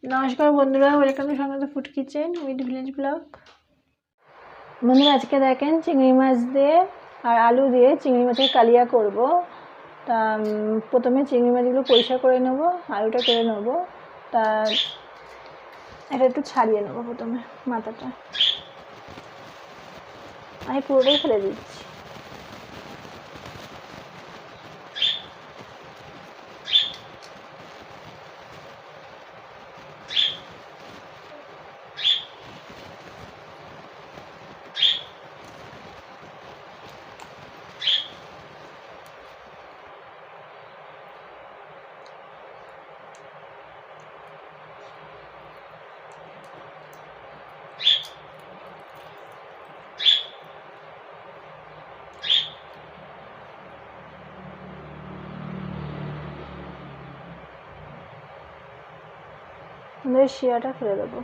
নমস্কার বন্ধুরা, welcome to সংগ্রাম food kitchen with village blog. বন্ধুরা, আজকে দেখেন চিংড়ি মাছ দিয়ে আর আলু দিয়ে চিংড়ি মাছের কালিয়া করব। তা প্রথমে চিংড়ি মাছগুলো পরিষ্কার করে নেব, আলুটা কেটে নেব। তা এটা একটু ছাড়িয়ে নেব। প্রথমে মাথাটা আমি পুরোটাই ফেলে দিচ্ছি। শিরাটা ফেলে দেবো।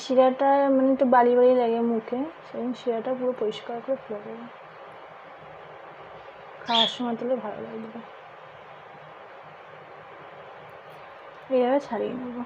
শিরাটা একটু বালি বালি লাগে মুখে, সেই শিরাটা পুরো পরিষ্কার করে ফেলে দেবো। খাওয়ার সময় তুলে ভালো লাগবে। এইভাবে ছাড়িয়ে নেব।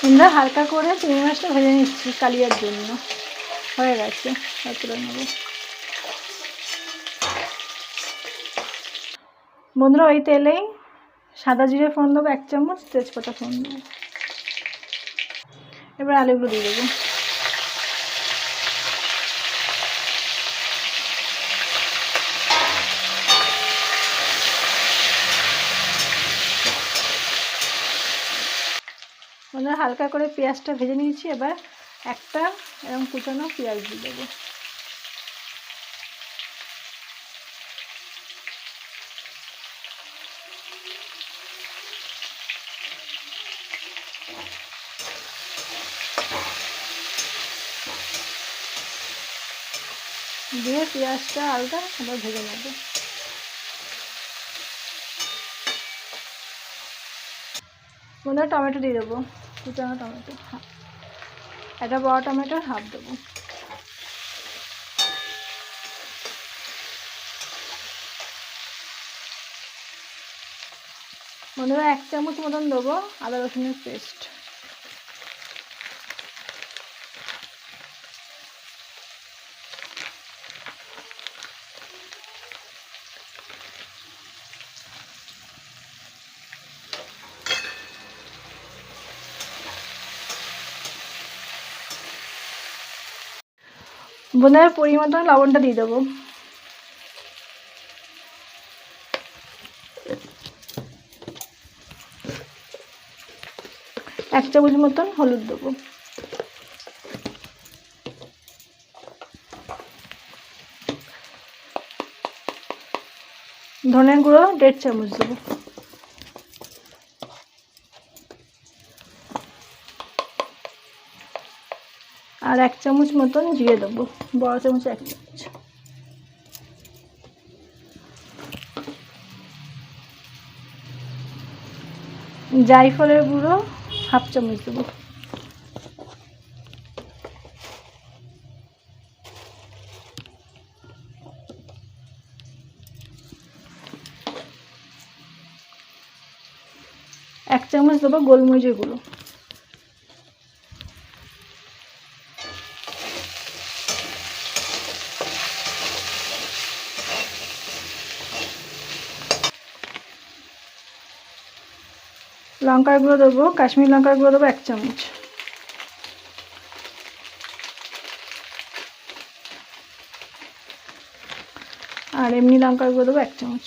আমরা হালকা করে চিংড়ি মাছটা ভেজে নিচ্ছি কালিয়ার জন্য। হয়ে গেছে, তুলে নেব। বন্ধুরা, ওই তেলেই সাদা জিরে ফোড়ন দেবো 1 চামচ, তেজপাতা ফোড়ন দেবো। এবার আলুগুলো দিয়ে দেবো। বন্ধুরা, হালকা করে পেঁয়াজটা ভেজে নিয়েছি। এবার একটা এরকম কুচানো পেঁয়াজ দিয়ে দেবো। দিয়ে পেঁয়াজটা আলুটা আবার ভেজে নেবো। বন্ধুরা, টমেটো দিয়ে দেবো, কুচানো টমেটো। একটা বড় টমেটোর হাফ দেবো। বন্ধুরা, 1 চামচ মতন দেবো আদা রসুনের পেস্ট। বন্ধুরা, পরিমাণ মতো লবণটা দিয়ে দেবো। এক চামচ মতন হলুদ দেবো। ধনের গুঁড়ো 1.5 চামচ দেবো। আর 1 চামচ মতন জিরে দেবো, বড় চামচ 1 চামচ। জায়ফলের গুঁড়ো হাফ চামচ দেবো। 1 চামচ দেবো গোলমরিচের গুঁড়ো, লঙ্কার গুঁড়ো দেবো, কাশ্মীরি লঙ্কার গুঁড়ো দেবো 1 চামচ, আর এমনি লঙ্কার গুঁড়ো দেবো 1 চামচ।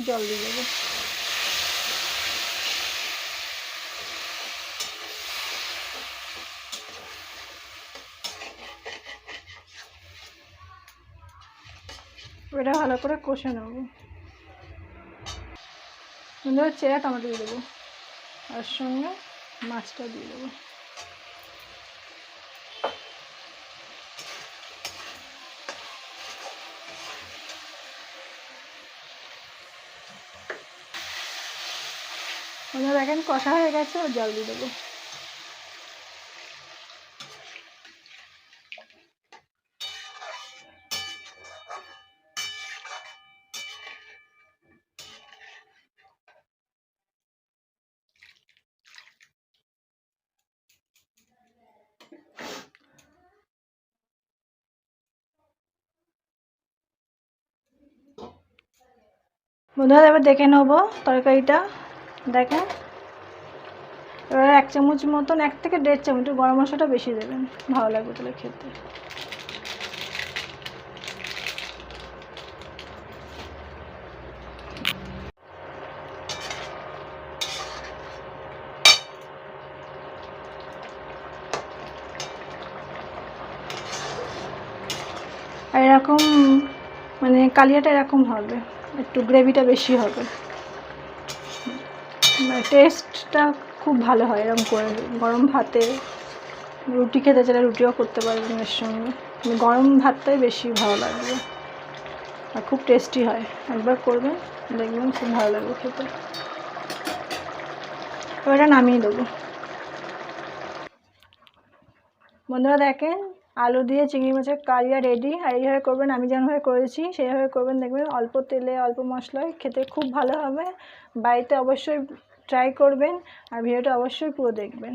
জল দিয়ে দেবো। এটা ভালো করে কষে নেব। চেরা টমেটো দিয়ে দেবো, আর সঙ্গে মাছটা দিয়ে দেবো। দেখেন কষা হয়ে গেছে, আর জল দিয়ে দেবো। বন্ধুরা এবার দেখে নেবো তরকারিটা। দেখেন এবার 1 চামচ মতন, 1 থেকে 1.5 চামচ গরম মশলাটা বেশি দেবেন, ভালো লাগবে তাহলে খেতে। আর এরকম মানে কালিয়াটা এরকম হবে, একটু গ্রেভিটা বেশি হবে, টেস্টটা খুব ভালো হয় এরকম করে। গরম ভাতে, রুটি খেতে চাইলে রুটিও করতে পারবেন এর সঙ্গে, গরম ভাতটাই বেশি ভালো লাগবে আর খুব টেস্টি হয়। একবার করবেন দেখবেন খুব ভালো লাগবে খেতে। এবার এটা নামিয়ে দেবো। বন্ধুরা দেখেন আলু দিয়ে চিংড়ি মাছের কালিয়া রেডি। আর এইভাবে করবেন, আমি যেমনভাবে করেছি সেইভাবে করবেন, দেখবেন অল্প তেলে অল্প মশলায় খেতে খুব ভালো হবে। বাড়িতে অবশ্যই ট্রাই করবেন আর ভিডিওটা অবশ্যই পুরো দেখবেন।